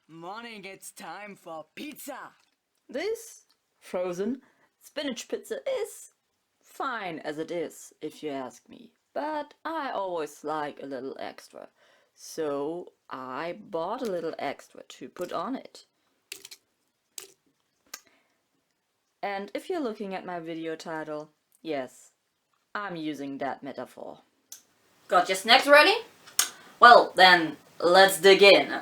Morning, it's time for pizza! This frozen spinach pizza is fine as it is, if you ask me, but I always like a little extra. So I bought a little extra to put on it. And if you're looking at my video title, yes, I'm using that metaphor. Got your snacks ready? Well, then let's dig in.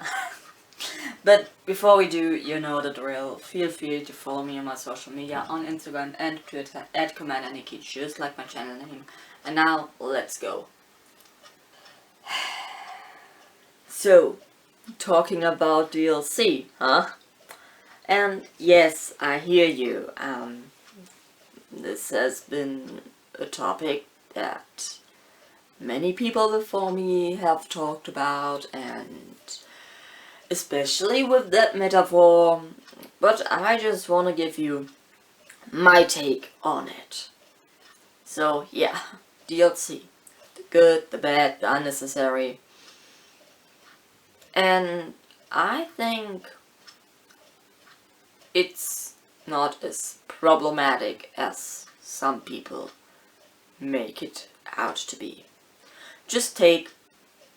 But before we do, you know the drill. Feel free to follow me on my social media on Instagram and Twitter at CommanderNici, just like my channel name. And now, let's go. So, talking about DLC, huh? And yes, I hear you. This has been a topic that many people before me have talked about, and especially with that metaphor, but I just want to give you my take on it. So yeah, DLC. The good, the bad, the unnecessary. And I think it's not as problematic as some people make it out to be. Just take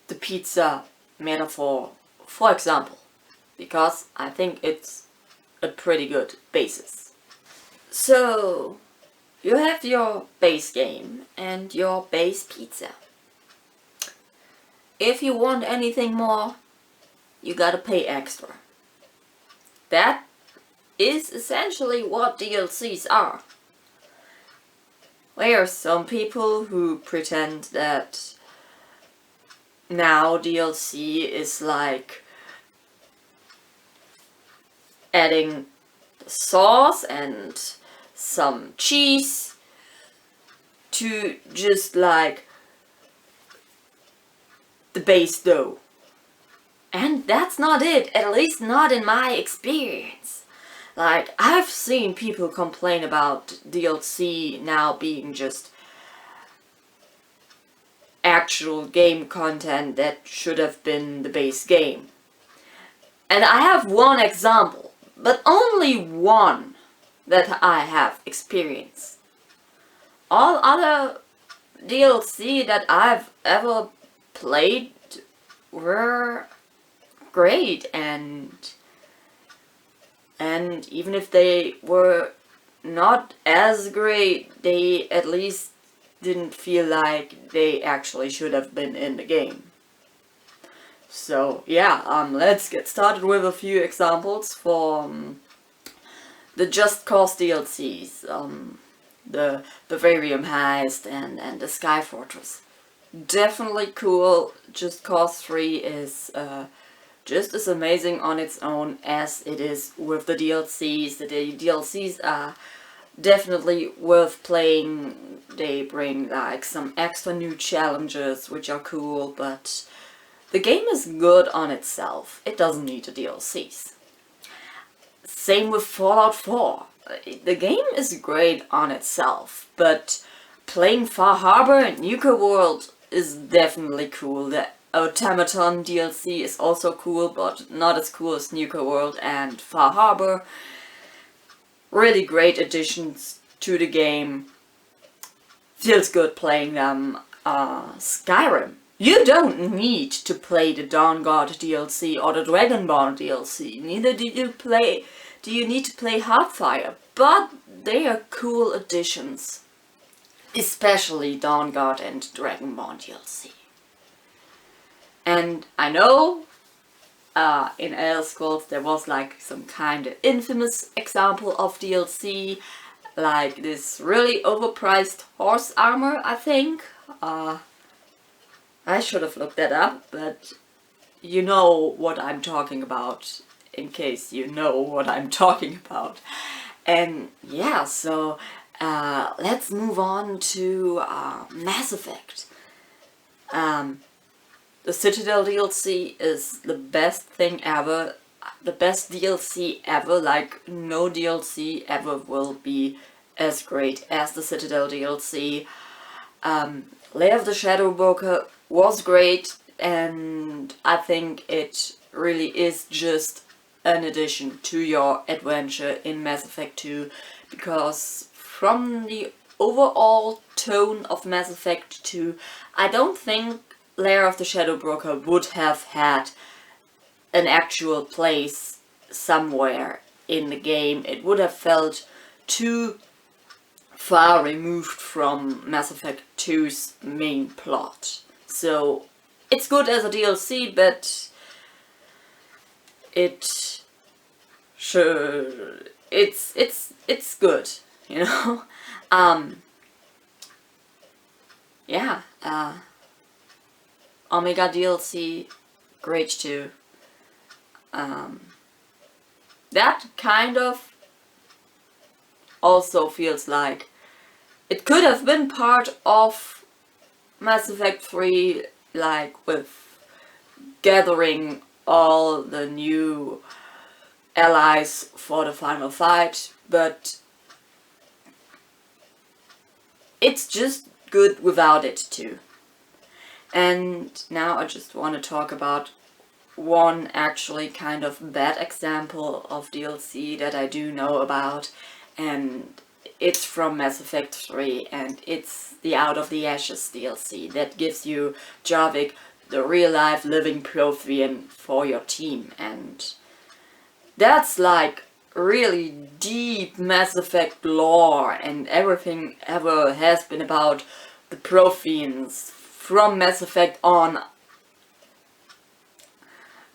the pizza metaphor for example, because I think it's a pretty good basis. So, you have your base game and your base pizza. If you want anything more, you gotta pay extra. That is essentially what DLCs are. There are some people who pretend that now DLC is like adding the sauce and some cheese to just like the base dough. And that's not it, at least not in my experience. Like, I've seen people complain about DLC now being just actual game content that should have been the base game. And I have one example, but only one that I have experienced. All other DLC that I've ever played were great, and even if they were not as great, they at least didn't feel like they actually should have been in the game. So yeah, let's get started with a few examples for the Just Cause DLCs, the Bavarium Heist and the Sky Fortress. Definitely cool. Just Cause 3 is just as amazing on its own as it is with the DLCs. The DLCs are definitely worth playing. They bring like some extra new challenges which are cool, but the game is good on itself. It doesn't need the DLCs. Same with Fallout 4. The game is great on itself, but playing Far Harbor and Nuka World is definitely cool. The Automaton DLC is also cool, but not as cool as Nuka World and Far Harbor. Really great additions to the game. Feels good playing them. Skyrim. You don't need to play the Dawn God DLC or the Dragonborn DLC. Neither do you need to play Hearthfire, but they are cool additions. Especially Dawn God and Dragonborn DLC. And I know in Elder Scrolls there was like some kind of infamous example of DLC, like this really overpriced horse armor, I think. I should have looked that up, but you know what I'm talking about, in case you know what I'm talking about. And yeah, so let's move on to Mass Effect. The Citadel DLC is the best thing ever, the best DLC ever. Like, no DLC ever will be as great as the Citadel DLC. Lair of the Shadow was great, and I think it really is just an addition to your adventure in Mass Effect 2, because from the overall tone of Mass Effect 2, I don't think Lair of the Shadow Broker would have had an actual place somewhere in the game. It would have felt too far removed from Mass Effect 2's main plot. So it's good as a DLC, but it's good, you know. Yeah. Omega DLC, great too. That kind of also feels like it could have been part of Mass Effect 3, like with gathering all the new allies for the final fight, but it's just good without it too. And now I just want to talk about one actually kind of bad example of DLC that I do know about, and it's from Mass Effect 3, and it's the Out of the Ashes DLC that gives you Jarvik, the real-life living Prothean, for your team, and that's like really deep Mass Effect lore, and everything ever has been about the Protheans from Mass Effect on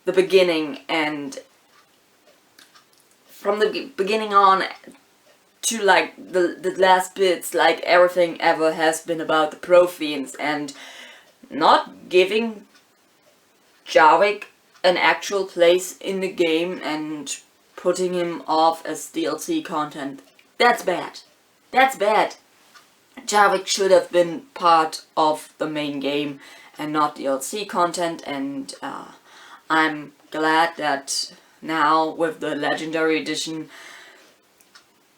the beginning, and from the beginning on to like the last bits, like everything ever has been about the Protheans, and not giving Jarvik an actual place in the game and putting him off as DLC content. That's bad. That's bad. Jarvik should have been part of the main game and not DLC content, and I'm glad that now with the Legendary Edition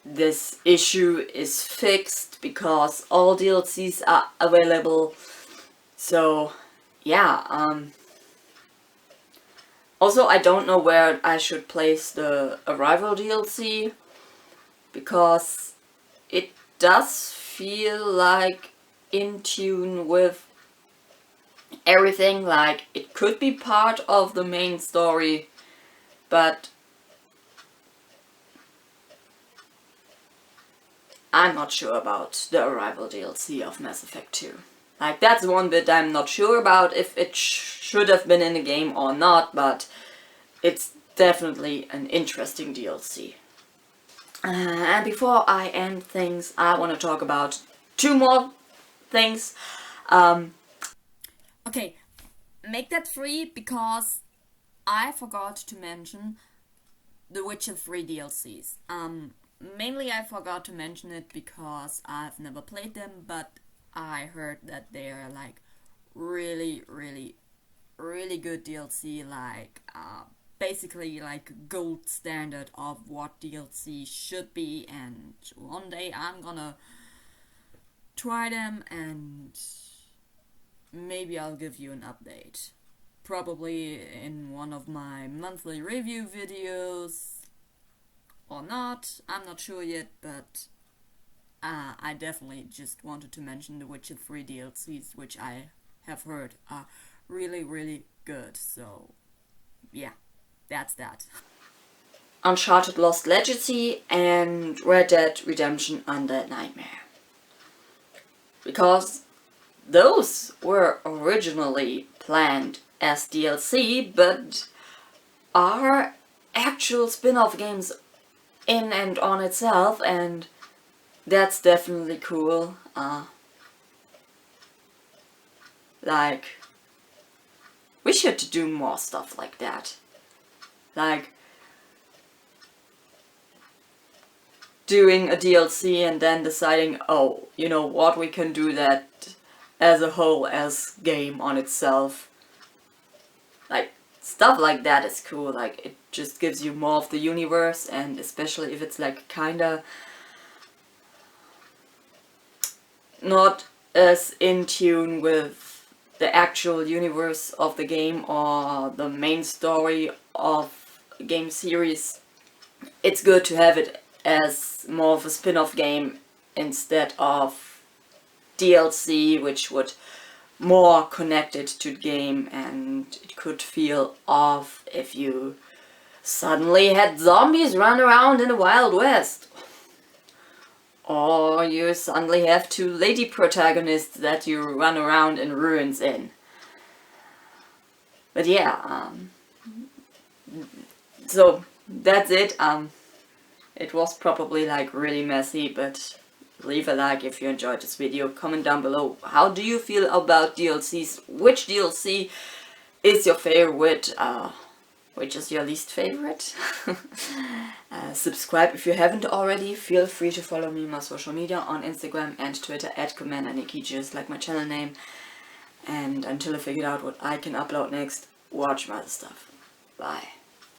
this issue is fixed, because all DLCs are available. So yeah, also I don't know where I should place the Arrival DLC, because it does feel like in tune with everything, like it could be part of the main story, but I'm not sure about the Arrival DLC of Mass Effect 2. Like, that's one bit I'm not sure about, if it should have been in the game or not, but it's definitely an interesting DLC. And before I end things, I want to talk about two more things. Okay, make that free, because I forgot to mention the Witcher 3 DLCs. Mainly I forgot to mention it because I've never played them, but I heard that they are like really good DLC, like basically like gold standard of what DLC should be, and one day I'm gonna try them and maybe I'll give you an update. Probably in one of my monthly review videos, or not, I'm not sure yet, but I definitely just wanted to mention the Witcher 3 DLCs, which I have heard are really good, so yeah, that's that. Uncharted Lost Legacy and Red Dead Redemption Undead Nightmare. Because those were originally planned as DLC, but are actual spin-off games in and on itself, and that's definitely cool. Like, we should do more stuff like that. Like, doing a DLC and then deciding, oh, you know what, we can do that as a whole, as game on itself. Like, stuff like that is cool. Like, it just gives you more of the universe, and especially if it's like kinda not as in tune with the actual universe of the game or the main story of game series, it's good to have it as more of a spin-off game instead of DLC, which would more connect it to the game, and it could feel off if you suddenly had zombies run around in the Wild West. Or you suddenly have two lady protagonists that you run around in ruins in. But yeah, so that's it. It was probably like really messy, but leave a like if you enjoyed this video. Comment down below, how do you feel about DLCs? Which DLC is your favorite? Which is your least favorite? Subscribe if you haven't already. Feel free to follow me on my social media on Instagram and Twitter at CommanderNici, just like my channel name. And until I figured out what I can upload next, watch my other stuff. Bye.